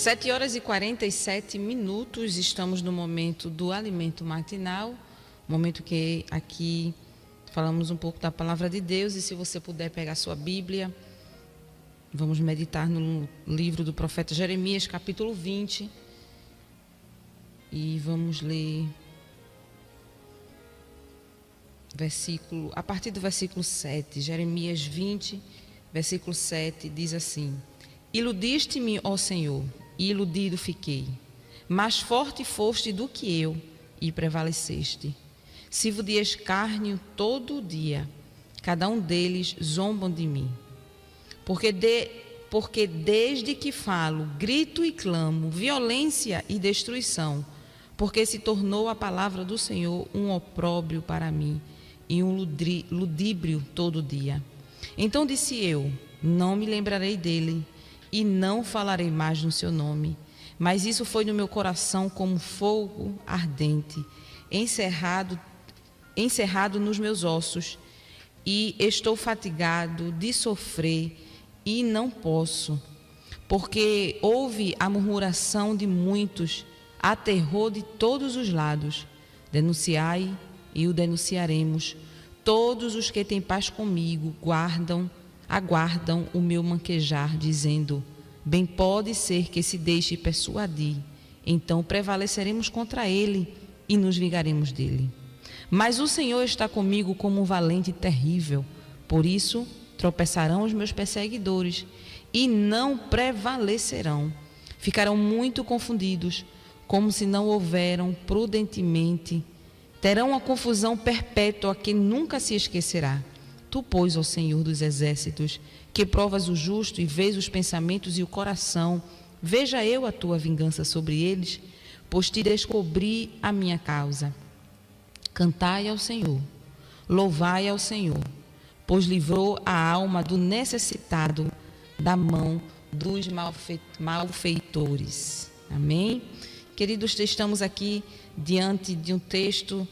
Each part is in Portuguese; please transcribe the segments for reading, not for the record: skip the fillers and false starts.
7h47, estamos no momento do alimento matinal, momento que aqui falamos um pouco da palavra de Deus. E se você puder pegar sua Bíblia, vamos meditar no livro do profeta Jeremias, capítulo 20, e vamos ler a partir do versículo 7. Jeremias 20, versículo 7, diz assim: Iludiste-me, ó Senhor, e iludido fiquei. Mais forte foste do que eu, e prevaleceste. Sirvo de escárnio todo o dia, cada um deles zombam de mim. Porque desde que falo, grito e clamo, violência e destruição, porque se tornou a palavra do Senhor um opróbrio para mim, e um ludíbrio todo dia. Então disse eu: não me lembrarei dele, e não falarei mais no seu nome. Mas isso foi no meu coração como fogo ardente, encerrado nos meus ossos, e estou fatigado de sofrer, e não posso, porque houve a murmuração de muitos, há terror de todos os lados. Denunciai, e o denunciaremos. Todos os que têm paz comigo aguardam o meu manquejar, dizendo: bem pode ser que se deixe persuadir, então prevaleceremos contra ele e nos vingaremos dele. Mas o Senhor está comigo como um valente terrível, por isso tropeçarão os meus perseguidores e não prevalecerão. Ficarão muito confundidos, como se não houveram prudentemente. Terão uma confusão perpétua que nunca se esquecerá. Tu, pois, ó Senhor dos exércitos, que provas o justo e vês os pensamentos e o coração, veja eu a tua vingança sobre eles, pois te descobri a minha causa. Cantai ao Senhor, louvai ao Senhor, pois livrou a alma do necessitado da mão dos malfeitores. Amém? Queridos, estamos aqui diante de um texto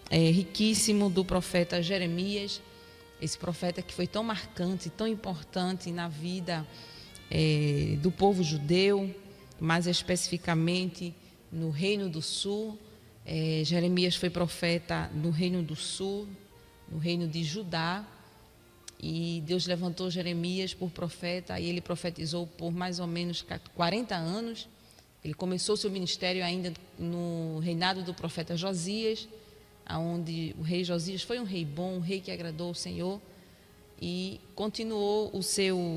riquíssimo do profeta Jeremias, esse profeta que foi tão marcante, tão importante na vida do povo judeu, mais especificamente no Reino do Sul. Jeremias foi profeta no Reino do Sul, no Reino de Judá, e Deus levantou Jeremias por profeta, e ele profetizou por mais ou menos 40 anos. Ele começou seu ministério ainda no reinado do profeta Josias, onde o rei Josias foi um rei bom, um rei que agradou o Senhor, e continuou o seu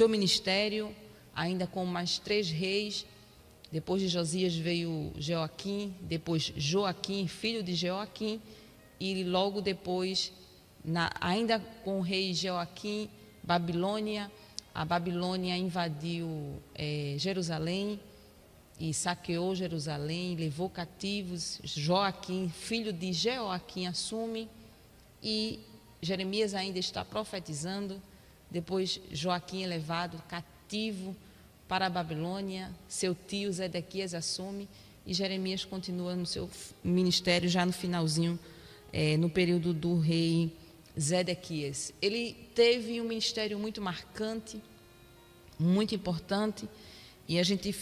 ministério ainda com mais 3 reis. Depois de Josias veio Joaquim, depois Joaquim, filho de Joaquim, e logo depois, ainda com o rei Joaquim, a Babilônia invadiu Jerusalém e saqueou Jerusalém, levou cativos. Joaquim, filho de Joaquim, assume, e Jeremias ainda está profetizando. Depois Joaquim é levado cativo para a Babilônia, seu tio Zedequias assume, e Jeremias continua no seu ministério já no finalzinho, no período do rei Zedequias. Ele teve um ministério muito marcante, muito importante, e a gente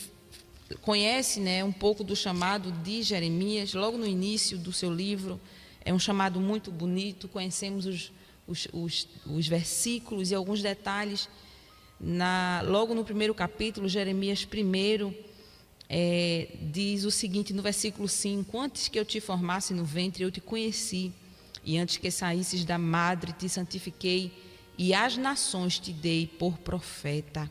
conhece, um pouco do chamado de Jeremias. Logo no início do seu livro, é um chamado muito bonito. Conhecemos os versículos e alguns detalhes. Logo no primeiro capítulo, Jeremias primeiro diz o seguinte, no versículo 5: antes que eu te formasse no ventre, eu te conheci, e antes que saísses da madre, te santifiquei, e às nações te dei por profeta.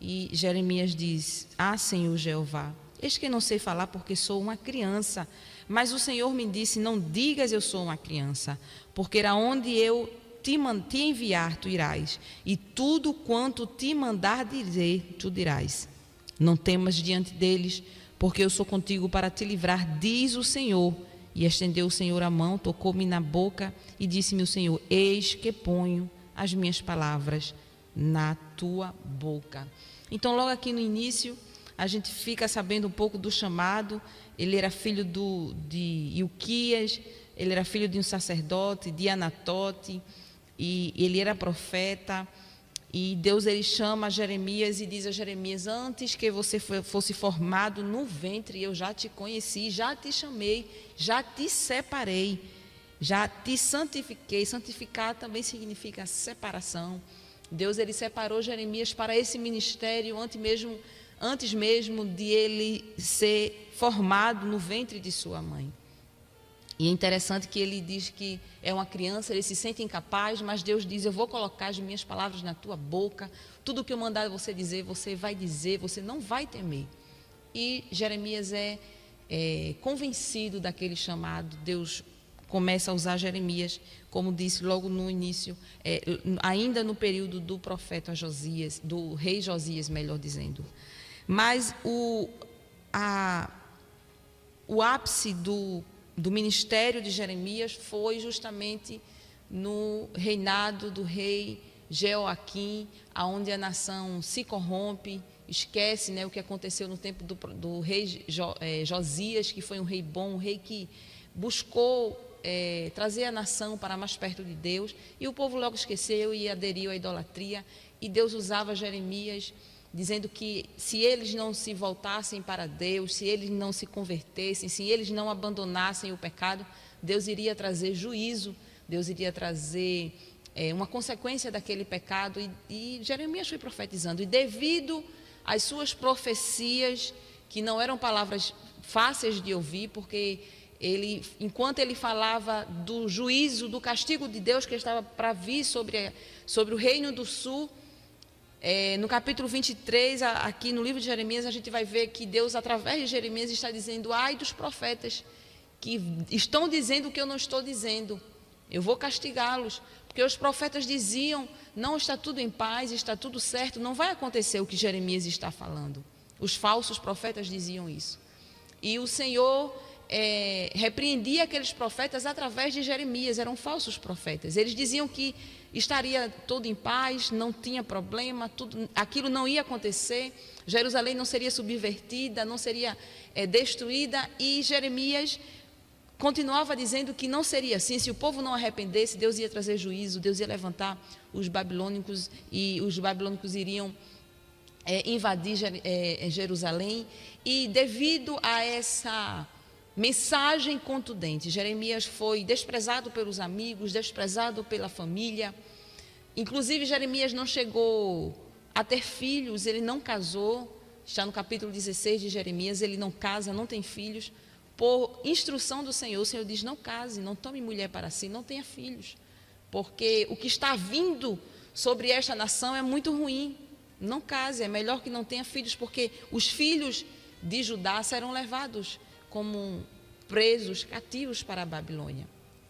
E Jeremias diz: Senhor Jeová, eis que não sei falar porque sou uma criança. Mas o Senhor me disse: não digas eu sou uma criança, porque aonde eu te enviar, tu irás, e tudo quanto te mandar dizer, tu dirás. Não temas diante deles, porque eu sou contigo para te livrar, diz o Senhor. E estendeu o Senhor a mão, tocou-me na boca, e disse-me o Senhor: eis que ponho as minhas palavras na tua boca. Então, logo aqui no início, a gente fica sabendo um pouco do chamado. Ele era filho de Ilquias, ele era filho de um sacerdote, de Anatote, e ele era profeta. E Deus ele chama Jeremias e diz a Jeremias: antes que você fosse formado no ventre, eu já te conheci, já te chamei, já te separei, já te santifiquei. Santificar também significa separação. Deus ele separou Jeremias para esse ministério antes mesmo de ele ser formado no ventre de sua mãe. E é interessante que ele diz que é uma criança, ele se sente incapaz, mas Deus diz: eu vou colocar as minhas palavras na tua boca, tudo que eu mandar você dizer, você vai dizer, você não vai temer. E Jeremias é convencido daquele chamado. Deus começa a usar Jeremias, como disse logo no início, ainda no período do profeta Josias, do rei Josias, melhor dizendo. Mas o ápice do ministério de Jeremias foi justamente no reinado do rei Jeoaquim, onde a nação se corrompe, esquece, né, o que aconteceu no tempo do rei Josias, que foi um rei bom, um rei que buscou trazer a nação para mais perto de Deus, e o povo logo esqueceu e aderiu à idolatria, e Deus usava Jeremias, dizendo que se eles não se voltassem para Deus, se eles não se convertessem, se eles não abandonassem o pecado, Deus iria trazer juízo, Deus iria trazer uma consequência daquele pecado, e Jeremias foi profetizando, e devido às suas profecias, que não eram palavras fáceis de ouvir, porque enquanto ele falava do juízo, do castigo de Deus que estava para vir sobre o reino do sul, no capítulo 23, aqui no livro de Jeremias, a gente vai ver que Deus, através de Jeremias, está dizendo: ai dos profetas que estão dizendo o que eu não estou dizendo, eu vou castigá-los, porque os profetas diziam: não, está tudo em paz, está tudo certo, não vai acontecer o que Jeremias está falando. Os falsos profetas diziam isso, e o Senhor repreendia aqueles profetas através de Jeremias. Eram falsos profetas, eles diziam que estaria tudo em paz, não tinha problema, aquilo não ia acontecer, Jerusalém não seria subvertida, não seria destruída, e Jeremias continuava dizendo que não seria assim. Se o povo não arrependesse, Deus ia trazer juízo, Deus ia levantar os babilônicos, e os babilônicos iriam invadir Jerusalém. E devido a essa mensagem contundente, Jeremias foi desprezado pelos amigos, desprezado pela família. Inclusive, Jeremias não chegou a ter filhos, ele não casou. Está no capítulo 16 de Jeremias, ele não casa, não tem filhos. Por instrução do Senhor, o Senhor diz: não case, não tome mulher para si, não tenha filhos, porque o que está vindo sobre esta nação é muito ruim. Não case, é melhor que não tenha filhos, porque os filhos de Judá serão levados como presos, cativos para a Babilônia.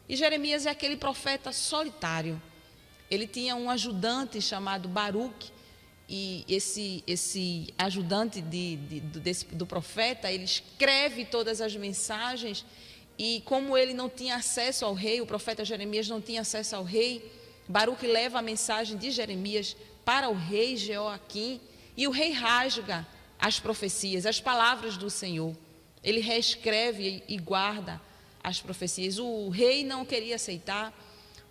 E Jeremias é aquele profeta solitário. Ele tinha um ajudante chamado Baruque, e esse ajudante do profeta, ele escreve todas as mensagens, e como ele não tinha acesso ao rei, o profeta Jeremias não tinha acesso ao rei, Baruque leva a mensagem de Jeremias para o rei Jeoaquim, e o rei rasga as profecias, as palavras do Senhor. Ele reescreve e guarda as profecias. O rei não queria aceitar,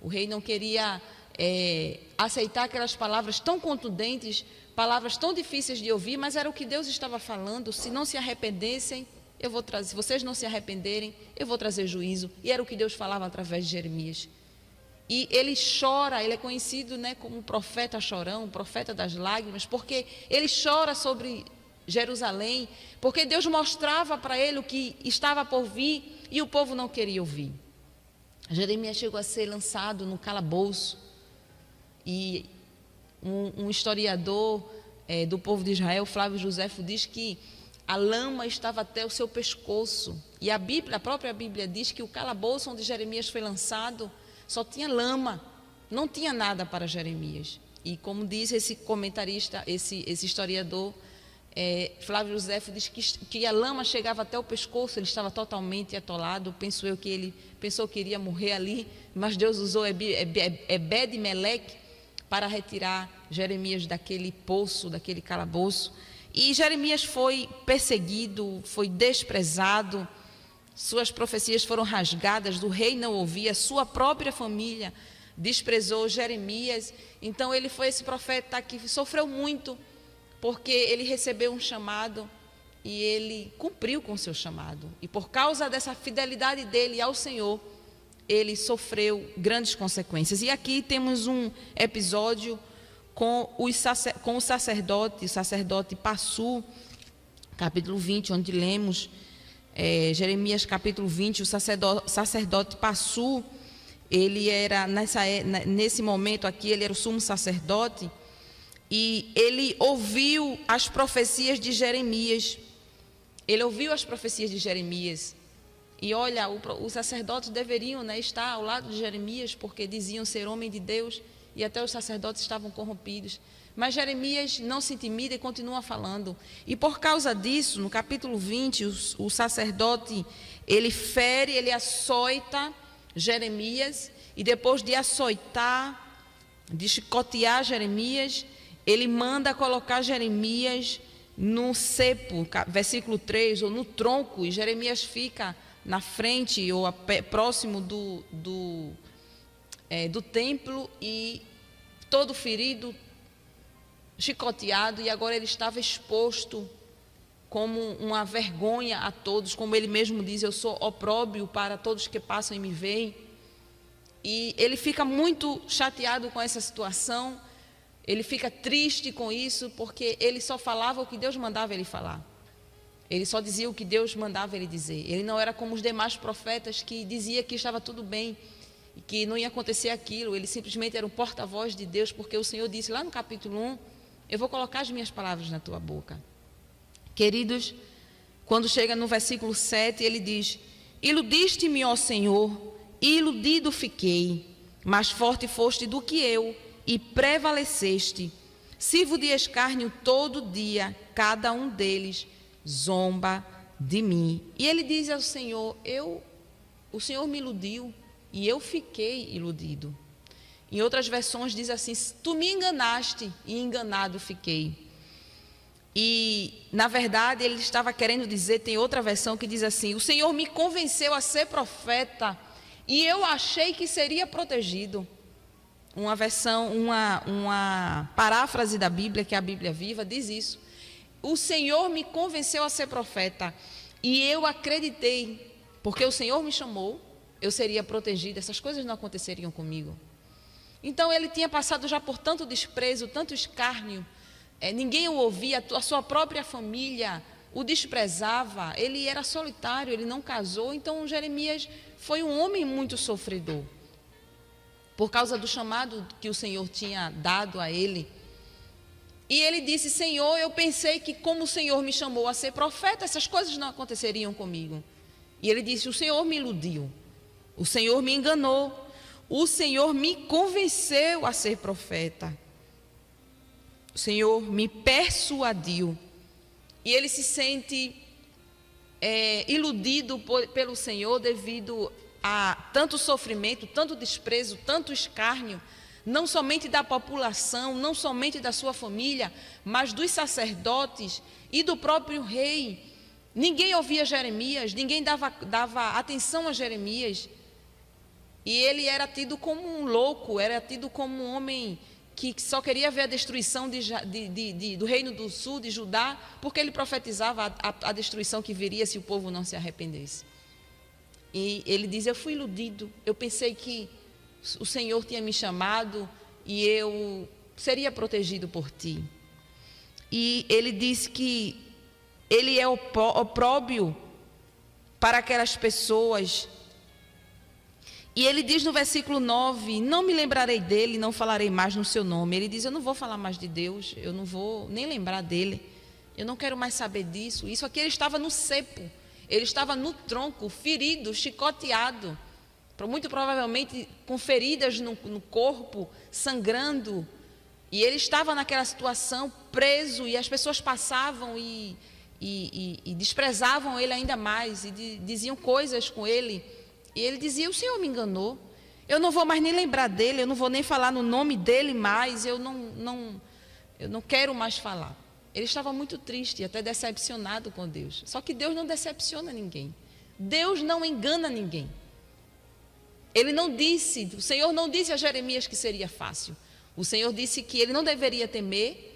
o rei não queria aceitar aquelas palavras tão contundentes, palavras tão difíceis de ouvir, mas era o que Deus estava falando. Se não se arrependessem, eu vou trazer, se vocês não se arrependerem, eu vou trazer juízo. E era o que Deus falava através de Jeremias. E ele chora, ele é conhecido, né, como o profeta chorão, o profeta das lágrimas, porque ele chora sobre Jerusalém, porque Deus mostrava para ele o que estava por vir e o povo não queria ouvir. Jeremias chegou a ser lançado no calabouço, e um historiador do povo de Israel, Flávio Joséfo, diz que a lama estava até o seu pescoço, e a própria Bíblia diz que o calabouço onde Jeremias foi lançado só tinha lama, não tinha nada para Jeremias. E como diz esse comentarista, esse historiador, Flávio Joséfo, diz que a lama chegava até o pescoço, ele estava totalmente atolado. Penso eu que ele pensou que iria morrer ali, mas Deus usou Ebed-Meleque para retirar Jeremias daquele poço, daquele calabouço. E Jeremias foi perseguido, foi desprezado, suas profecias foram rasgadas, do rei não ouvia, sua própria família desprezou Jeremias. Então ele foi esse profeta que sofreu muito, porque ele recebeu um chamado e ele cumpriu com o seu chamado. E por causa dessa fidelidade dele ao Senhor, ele sofreu grandes consequências. E aqui temos um episódio com o sacerdote Passu, capítulo 20, onde lemos Jeremias capítulo 20, o sacerdote Passu, ele era, nesse momento aqui, ele era o sumo sacerdote, e ele ouviu as profecias de Jeremias. Ele ouviu as profecias de Jeremias. E olha, os sacerdotes deveriam, estar ao lado de Jeremias, porque diziam ser homem de Deus, e até os sacerdotes estavam corrompidos. Mas Jeremias não se intimida e continua falando. E por causa disso, no capítulo 20, o sacerdote, ele fere, ele açoita Jeremias, e depois de açoitar, de chicotear Jeremias, ele manda colocar Jeremias no cepo, versículo 3, ou no tronco, e Jeremias fica na frente ou próximo do templo, e todo ferido, chicoteado, e agora ele estava exposto como uma vergonha a todos, como ele mesmo diz, eu sou opróbrio para todos que passam e me veem. E ele fica muito chateado com essa situação, ele fica triste com isso, porque ele só falava o que Deus mandava ele falar. Ele só dizia o que Deus mandava ele dizer. Ele não era como os demais profetas que dizia que estava tudo bem e que não ia acontecer aquilo. Ele simplesmente era um porta-voz de Deus, porque o Senhor disse lá no capítulo 1, eu vou colocar as minhas palavras na tua boca. Queridos, quando chega no versículo 7, ele diz: iludiste-me, ó Senhor, e iludido fiquei, mais forte foste do que eu, e prevaleceste. Sirvo de escárnio todo dia, cada um deles zomba de mim. E ele diz ao Senhor, o Senhor me iludiu e eu fiquei iludido. Em outras versões diz assim, tu me enganaste e enganado fiquei. E na verdade ele estava querendo dizer, tem outra versão que diz assim, o Senhor me convenceu a ser profeta e eu achei que seria protegido. Uma versão, uma paráfrase da Bíblia, que é a Bíblia Viva, diz isso. O Senhor me convenceu a ser profeta e eu acreditei, porque o Senhor me chamou, eu seria protegida, essas coisas não aconteceriam comigo. Então ele tinha passado já por tanto desprezo, tanto escárnio, ninguém o ouvia, a sua própria família o desprezava, ele era solitário, ele não casou, então Jeremias foi um homem muito sofredor, por causa do chamado que o Senhor tinha dado a ele. E ele disse, Senhor, eu pensei que como o Senhor me chamou a ser profeta, essas coisas não aconteceriam comigo. E ele disse, o Senhor me iludiu, o Senhor me enganou, o Senhor me convenceu a ser profeta, o Senhor me persuadiu. E ele se sente iludido pelo Senhor devido a tanto sofrimento, tanto desprezo, tanto escárnio, não somente da população, não somente da sua família, mas dos sacerdotes e do próprio rei. Ninguém ouvia Jeremias, ninguém dava atenção a Jeremias. E ele era tido como um louco, era tido como um homem que só queria ver a destruição do reino do sul, de Judá, porque ele profetizava a destruição que viria se o povo não se arrependesse. E ele diz, eu fui iludido, eu pensei que o Senhor tinha me chamado e eu seria protegido por ti. E ele diz que ele é opróbrio para aquelas pessoas. E ele diz no versículo 9, não me lembrarei dele, não falarei mais no seu nome. Ele diz, eu não vou falar mais de Deus, eu não vou nem lembrar dele, eu não quero mais saber disso. Isso aqui ele estava no cepo, ele estava no tronco, ferido, chicoteado, muito provavelmente com feridas no corpo, sangrando. E ele estava naquela situação, preso, e as pessoas passavam e desprezavam ele ainda mais, e diziam coisas com ele. E ele dizia, o Senhor me enganou, eu não vou mais nem lembrar dele, eu não vou nem falar no nome dele mais, eu não quero mais falar. Ele estava muito triste, até decepcionado com Deus. Só que Deus não decepciona ninguém. Deus não engana ninguém. O Senhor não disse a Jeremias que seria fácil. O Senhor disse que ele não deveria temer,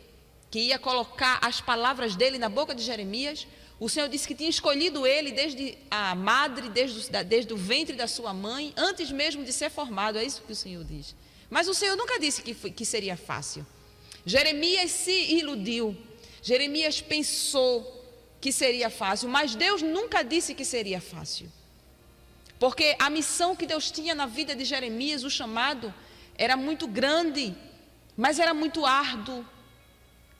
que ia colocar as palavras dele na boca de Jeremias. O Senhor disse que tinha escolhido ele desde a madre, desde o ventre da sua mãe, antes mesmo de ser formado. É isso que o Senhor diz. Mas o Senhor nunca disse que seria fácil. Jeremias se iludiu. Jeremias pensou que seria fácil, mas Deus nunca disse que seria fácil. Porque a missão que Deus tinha na vida de Jeremias, o chamado, era muito grande, mas era muito árduo,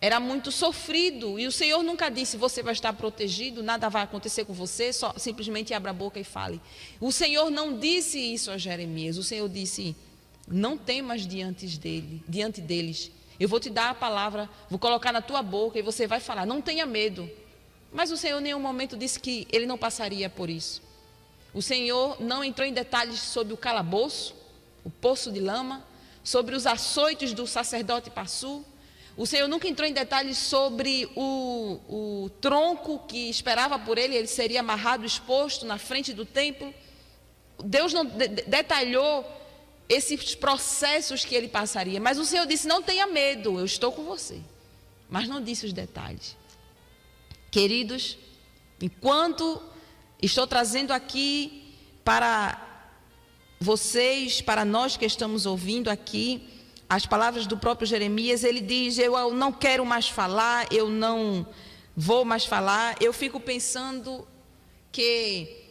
era muito sofrido. E o Senhor nunca disse: você vai estar protegido, nada vai acontecer com você, só simplesmente abra a boca e fale. O Senhor não disse isso a Jeremias. O Senhor disse: não temas diante deles. Eu vou te dar a palavra, vou colocar na tua boca e você vai falar. Não tenha medo. Mas o Senhor em nenhum momento disse que ele não passaria por isso. O Senhor não entrou em detalhes sobre o calabouço, o poço de lama, sobre os açoites do sacerdote Passu. O Senhor nunca entrou em detalhes sobre o tronco que esperava por ele. Ele seria amarrado, exposto na frente do templo. Deus não detalhou esses processos que ele passaria. Mas o Senhor disse: não tenha medo, eu estou com você. Mas não disse os detalhes. Queridos, enquanto estou trazendo aqui para vocês, para nós que estamos ouvindo aqui, as palavras do próprio Jeremias, ele diz: eu não quero mais falar, eu não vou mais falar. Eu fico pensando que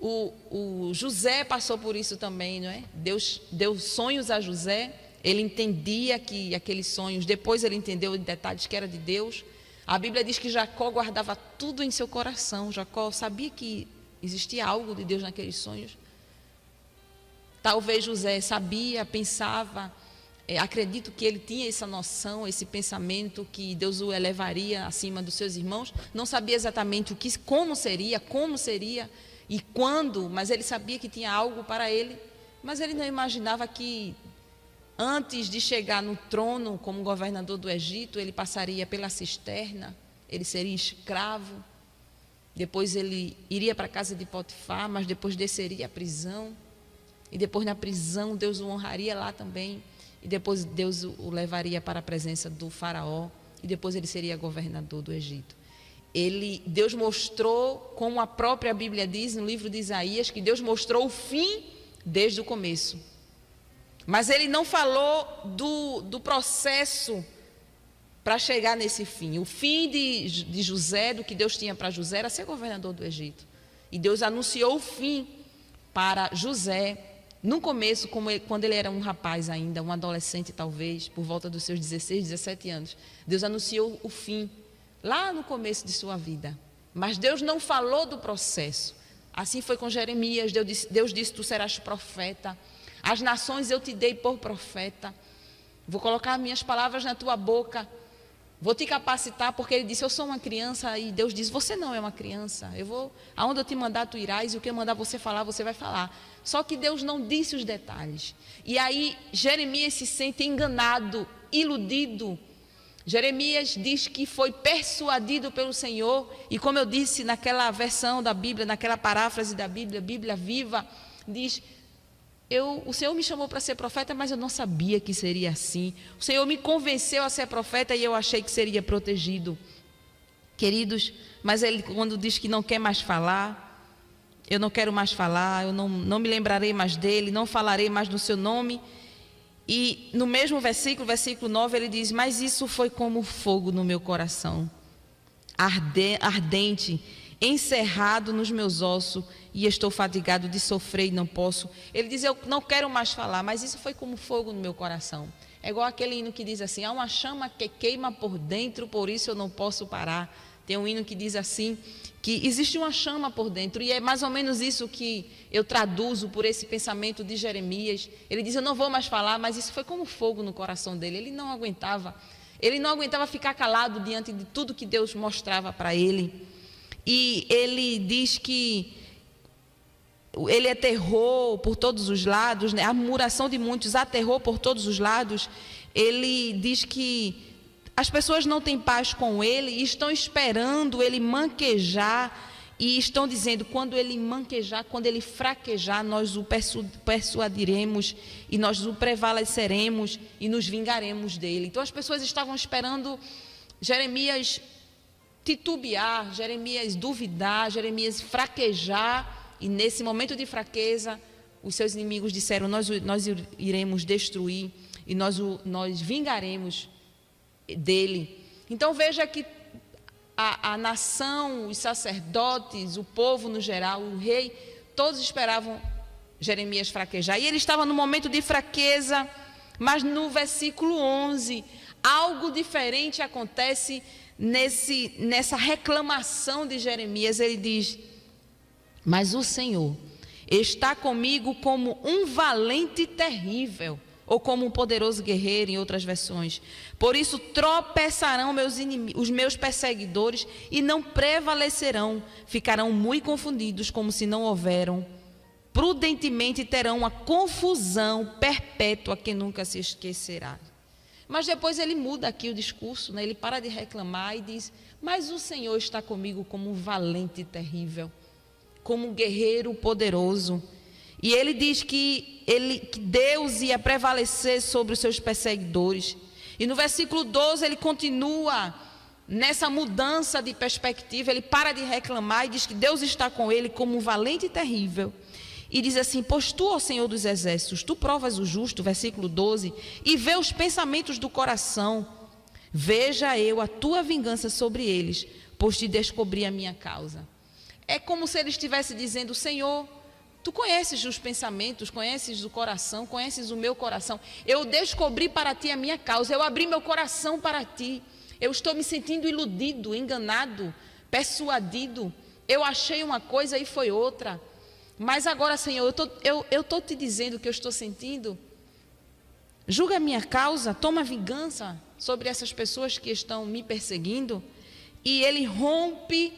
o José passou por isso também, não é? Deus deu sonhos a José, ele entendia que aqueles sonhos, depois ele entendeu em detalhes que era de Deus. A Bíblia diz que Jacó guardava tudo em seu coração. Jacó sabia que existia algo de Deus naqueles sonhos. Talvez José sabia, pensava, acredito que ele tinha essa noção, esse pensamento que Deus o elevaria acima dos seus irmãos. Não sabia exatamente como seria e quando, mas ele sabia que tinha algo para ele. Mas ele não imaginava que antes de chegar no trono como governador do Egito, ele passaria pela cisterna, ele seria escravo, depois ele iria para a casa de Potifar, mas depois desceria à prisão, e depois na prisão Deus o honraria lá também, e depois Deus o levaria para a presença do faraó, e depois ele seria governador do Egito. Deus mostrou, como a própria Bíblia diz no livro de Isaías, que Deus mostrou o fim desde o começo. Mas ele não falou do processo para chegar nesse fim. O fim de José, do que Deus tinha para José, era ser governador do Egito. E Deus anunciou o fim para José, no começo, quando ele era um rapaz ainda, um adolescente talvez, por volta dos seus 16, 17 anos. Deus anunciou o fim, lá no começo de sua vida. Mas Deus não falou do processo. Assim foi com Jeremias. Deus disse: tu serás profeta. As nações eu te dei por profeta. Vou colocar minhas palavras na tua boca. Vou te capacitar, porque ele disse: eu sou uma criança. E Deus diz: você não é uma criança. Aonde eu te mandar, tu irás. E o que eu mandar você falar, você vai falar. Só que Deus não disse os detalhes. E aí Jeremias se sente enganado, iludido. Jeremias diz que foi persuadido pelo Senhor. E como eu disse naquela versão da Bíblia, naquela paráfrase da Bíblia, Bíblia Viva, diz: o Senhor me chamou para ser profeta, mas eu não sabia que seria assim. O Senhor me convenceu a ser profeta e eu achei que seria protegido. Queridos, mas ele, quando diz que não quer mais falar, eu não quero mais falar, eu não me lembrarei mais dele, não falarei mais no seu nome. E no mesmo versículo 9, ele diz: mas isso foi como fogo no meu coração, ardente, encerrado nos meus ossos, e estou fatigado de sofrer e não posso. Ele diz: eu não quero mais falar, mas isso foi como fogo no meu coração. É igual aquele hino que diz assim: há uma chama que queima por dentro, por isso eu não posso parar. Tem um hino que diz assim, que existe uma chama por dentro, e é mais ou menos isso que eu traduzo por esse pensamento de Jeremias. Ele diz: eu não vou mais falar, mas isso foi como fogo no coração dele. Ele não aguentava ficar calado diante de tudo que Deus mostrava para ele. E ele diz que ele aterrou por todos os lados, né? A murmuração de muitos aterrou por todos os lados. Ele diz que as pessoas não têm paz com ele e estão esperando ele manquejar E estão dizendo, quando ele manquejar, quando ele fraquejar, nós o persuadiremos e nós o prevaleceremos e nos vingaremos dele. Então as pessoas estavam esperando Jeremias titubear, Jeremias duvidar, Jeremias fraquejar, e nesse momento de fraqueza, os seus inimigos disseram, nós iremos destruir e nós vingaremos dele. Então veja que a nação, os sacerdotes, o povo no geral, o rei, todos esperavam Jeremias fraquejar. E ele estava no momento de fraqueza, mas no versículo 11, algo diferente acontece nessa reclamação de Jeremias. Ele diz, mas o Senhor está comigo como um valente terrível, ou como um poderoso guerreiro, em outras versões. Por isso tropeçarão os meus perseguidores e não prevalecerão, ficarão muito confundidos, como se não houveram. Prudentemente terão uma confusão perpétua que nunca se esquecerá. Mas depois ele muda aqui o discurso, né? Ele para de reclamar e diz, mas o Senhor está comigo como um valente terrível, como um guerreiro poderoso. E ele diz que Deus ia prevalecer sobre os seus perseguidores. E no versículo 12 ele continua nessa mudança de perspectiva. Ele para de reclamar e diz que Deus está com ele como um valente e terrível. E diz assim, pois tu, ó Senhor dos exércitos, tu provas o justo, versículo 12, e vê os pensamentos do coração. Veja eu a tua vingança sobre eles, pois te descobri a minha causa. É como se ele estivesse dizendo, Senhor, tu conheces os pensamentos, conheces o coração, conheces o meu coração. Eu descobri para ti a minha causa, eu abri meu coração para ti. Eu estou me sentindo iludido, enganado, persuadido. Eu achei uma coisa e foi outra. Mas agora, Senhor, eu estou te dizendo o que eu estou sentindo. Julga a minha causa, toma vingança sobre essas pessoas que estão me perseguindo. E ele rompe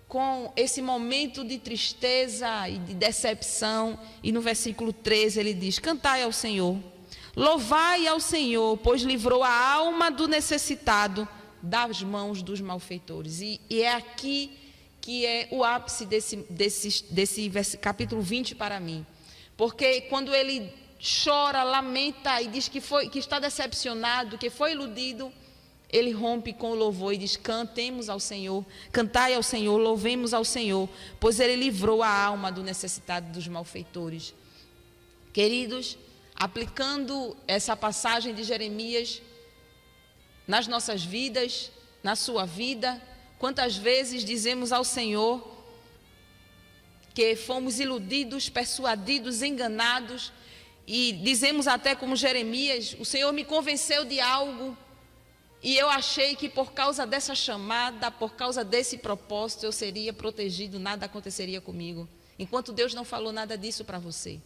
com esse momento de tristeza e de decepção, e no versículo 13 ele diz, cantai ao Senhor, louvai ao Senhor, pois livrou a alma do necessitado das mãos dos malfeitores. E é aqui que é o ápice desse capítulo 20 para mim, porque quando ele chora, lamenta e diz que está decepcionado, que foi iludido, ele rompe com o louvor e diz, cantemos ao Senhor, cantai ao Senhor, louvemos ao Senhor, pois ele livrou a alma do necessitado dos malfeitores. Queridos, aplicando essa passagem de Jeremias nas nossas vidas, na sua vida, quantas vezes dizemos ao Senhor que fomos iludidos, persuadidos, enganados, e dizemos até como Jeremias, o Senhor me convenceu de algo, e eu achei que por causa dessa chamada, por causa desse propósito, eu seria protegido, nada aconteceria comigo. Enquanto Deus não falou nada disso para você.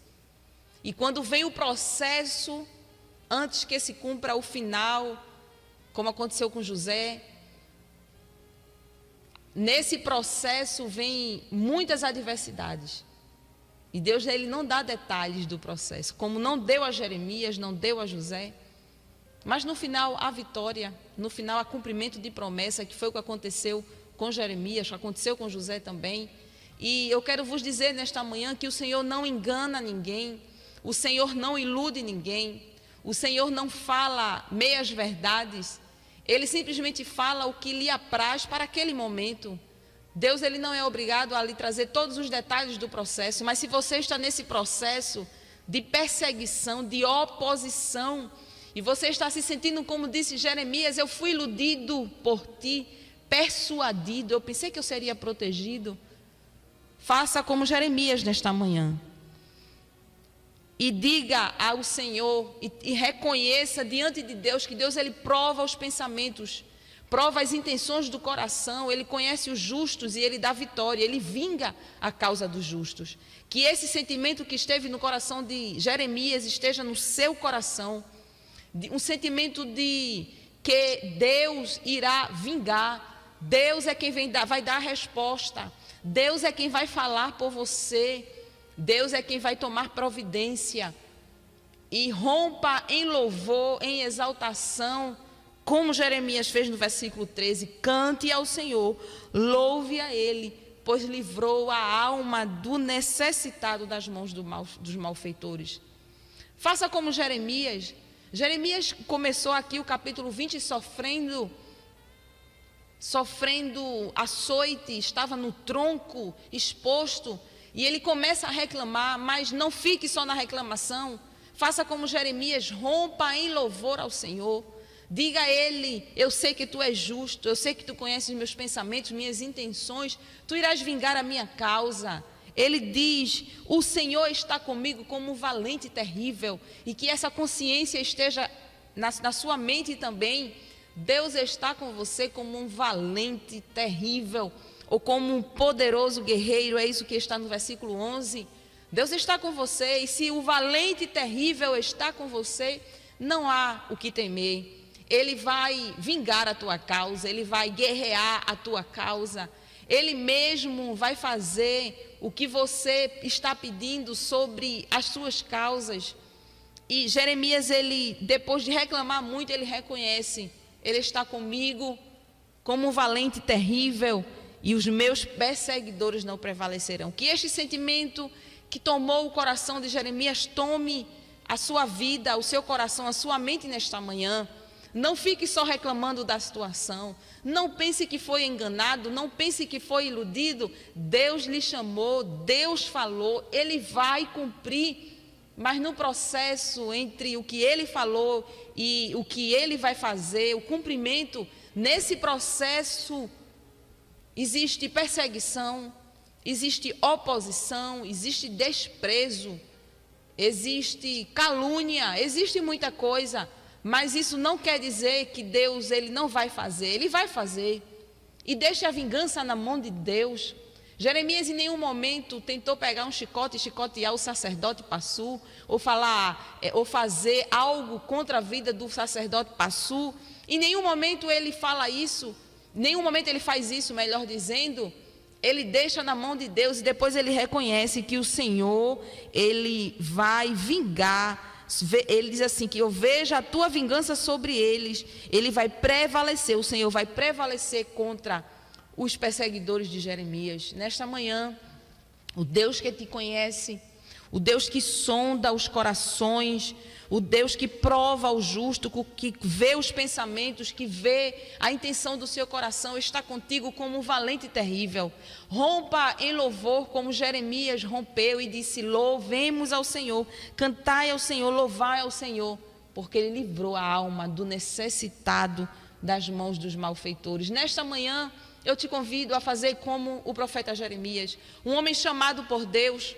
E quando vem o processo, antes que se cumpra o final, como aconteceu com José, nesse processo vem muitas adversidades. E Deus, ele não dá detalhes do processo, como não deu a Jeremias, não deu a José. Mas no final há vitória, no final há cumprimento de promessa, que foi o que aconteceu com Jeremias, aconteceu com José também. E eu quero vos dizer nesta manhã que o Senhor não engana ninguém, o Senhor não ilude ninguém, o Senhor não fala meias verdades, Ele simplesmente fala o que lhe apraz para aquele momento. Deus, ele não é obrigado a lhe trazer todos os detalhes do processo, mas se você está nesse processo de perseguição, de oposição, e você está se sentindo como disse Jeremias, eu fui iludido por ti, persuadido, eu pensei que eu seria protegido. Faça como Jeremias nesta manhã. E diga ao Senhor, e reconheça diante de Deus, que Deus ele prova os pensamentos, prova as intenções do coração, ele conhece os justos e ele dá vitória, ele vinga a causa dos justos. Que esse sentimento que esteve no coração de Jeremias esteja no seu coração, um sentimento de que Deus irá vingar, Deus é quem vai dar a resposta, Deus é quem vai falar por você, Deus é quem vai tomar providência. E rompa em louvor, em exaltação, como Jeremias fez no versículo 13, cante ao Senhor, louve a Ele, pois livrou a alma do necessitado das mãos dos malfeitores. Faça como Jeremias. Jeremias começou aqui o capítulo 20 sofrendo açoite, estava no tronco exposto, e ele começa a reclamar, mas não fique só na reclamação. Faça como Jeremias, rompa em louvor ao Senhor. Diga a Ele: eu sei que Tu és justo, eu sei que Tu conheces meus pensamentos, minhas intenções, Tu irás vingar a minha causa. Ele diz: o Senhor está comigo como um valente terrível, e que essa consciência esteja na sua mente também. Deus está com você como um valente terrível, ou como um poderoso guerreiro, é isso que está no versículo 11. Deus está com você, e se o valente terrível está com você, não há o que temer. Ele vai vingar a tua causa, Ele vai guerrear a tua causa, Ele mesmo vai fazer o que você está pedindo sobre as suas causas. E Jeremias, ele, depois de reclamar muito, ele reconhece: Ele está comigo como um valente terrível, e os meus perseguidores não prevalecerão. Que este sentimento que tomou o coração de Jeremias tome a sua vida, o seu coração, a sua mente nesta manhã. Não fique só reclamando da situação. Não pense que foi enganado, não pense que foi iludido. Deus lhe chamou, Deus falou, Ele vai cumprir. Mas no processo entre o que Ele falou e o que Ele vai fazer, o cumprimento, nesse processo existe perseguição, existe oposição, existe desprezo, existe calúnia, existe muita coisa. Mas isso não quer dizer que Deus, Ele não vai fazer. Ele vai fazer. E deixe a vingança na mão de Deus. Jeremias em nenhum momento tentou pegar um chicote e chicotear o sacerdote Passur, ou fazer algo contra a vida do sacerdote Passur. Em nenhum momento ele fala isso, em nenhum momento ele faz isso, melhor dizendo. Ele deixa na mão de Deus, e depois ele reconhece que o Senhor, Ele vai vingar. Ele diz assim: que eu veja a tua vingança sobre eles. Ele vai prevalecer, o Senhor vai prevalecer contra os perseguidores de Jeremias. Nesta manhã, o Deus que te conhece, o Deus que sonda os corações, o Deus que prova o justo, que vê os pensamentos, que vê a intenção do seu coração, está contigo como um valente terrível. Rompa em louvor como Jeremias rompeu e disse: louvemos ao Senhor, cantai ao Senhor, louvai ao Senhor, porque Ele livrou a alma do necessitado das mãos dos malfeitores. Nesta manhã eu te convido a fazer como o profeta Jeremias, um homem chamado por Deus,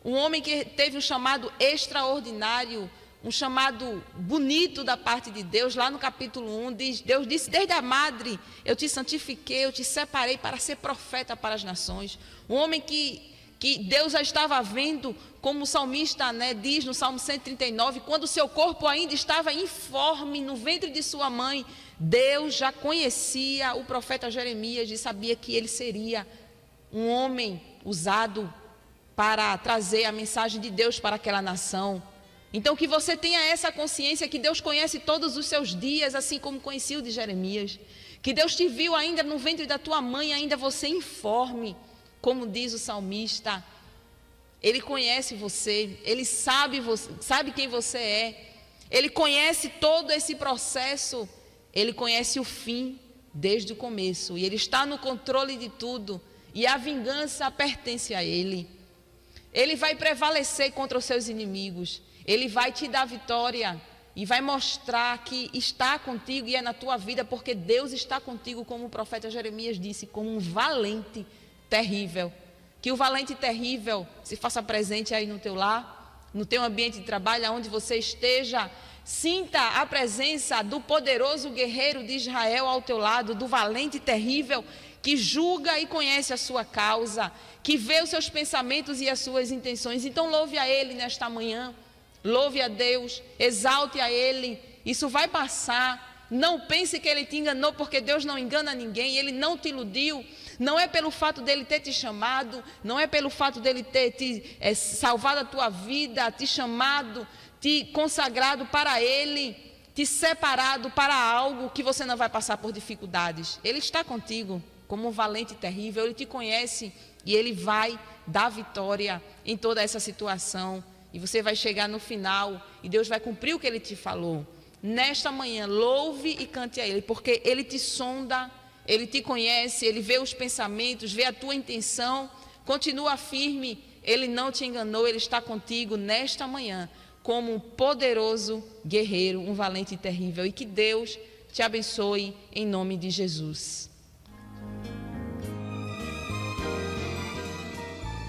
um homem que teve um chamado extraordinário, um chamado bonito da parte de Deus. Lá no capítulo 1, Deus disse: desde a madre eu te santifiquei, eu te separei para ser profeta para as nações. Um homem que Deus já estava vendo, como o salmista, diz no Salmo 139, quando o seu corpo ainda estava informe no ventre de sua mãe, Deus já conhecia o profeta Jeremias e sabia que ele seria um homem usado para trazer a mensagem de Deus para aquela nação. Então que você tenha essa consciência que Deus conhece todos os seus dias, assim como conhecia o de Jeremias. Que Deus te viu ainda no ventre da tua mãe, ainda você informe, como diz o salmista. Ele conhece você, Ele sabe quem você é. Ele conhece todo esse processo, Ele conhece o fim desde o começo. E Ele está no controle de tudo. E a vingança pertence a Ele. Ele vai prevalecer contra os seus inimigos. Ele vai te dar vitória e vai mostrar que está contigo e é na tua vida, porque Deus está contigo, como o profeta Jeremias disse, como um valente terrível. Que o valente terrível se faça presente aí no teu lar, no teu ambiente de trabalho, aonde você esteja. Sinta a presença do poderoso guerreiro de Israel ao teu lado, do valente terrível, que julga e conhece a sua causa, que vê os seus pensamentos e as suas intenções. Então louve a Ele nesta manhã. Louve a Deus, exalte a Ele, isso vai passar. Não pense que Ele te enganou, porque Deus não engana ninguém, Ele não te iludiu. Não é pelo fato dEle ter te chamado, não é pelo fato dEle ter salvado a tua vida, te chamado, te consagrado para Ele, te separado para algo, que você não vai passar por dificuldades. Ele está contigo como um valente terrível. Ele te conhece e Ele vai dar vitória em toda essa situação. E você vai chegar no final e Deus vai cumprir o que Ele te falou. Nesta manhã, louve e cante a Ele, porque Ele te sonda, Ele te conhece, Ele vê os pensamentos, vê a tua intenção. Continua firme, Ele não te enganou, Ele está contigo nesta manhã, como um poderoso guerreiro, um valente terrível. E que Deus te abençoe em nome de Jesus.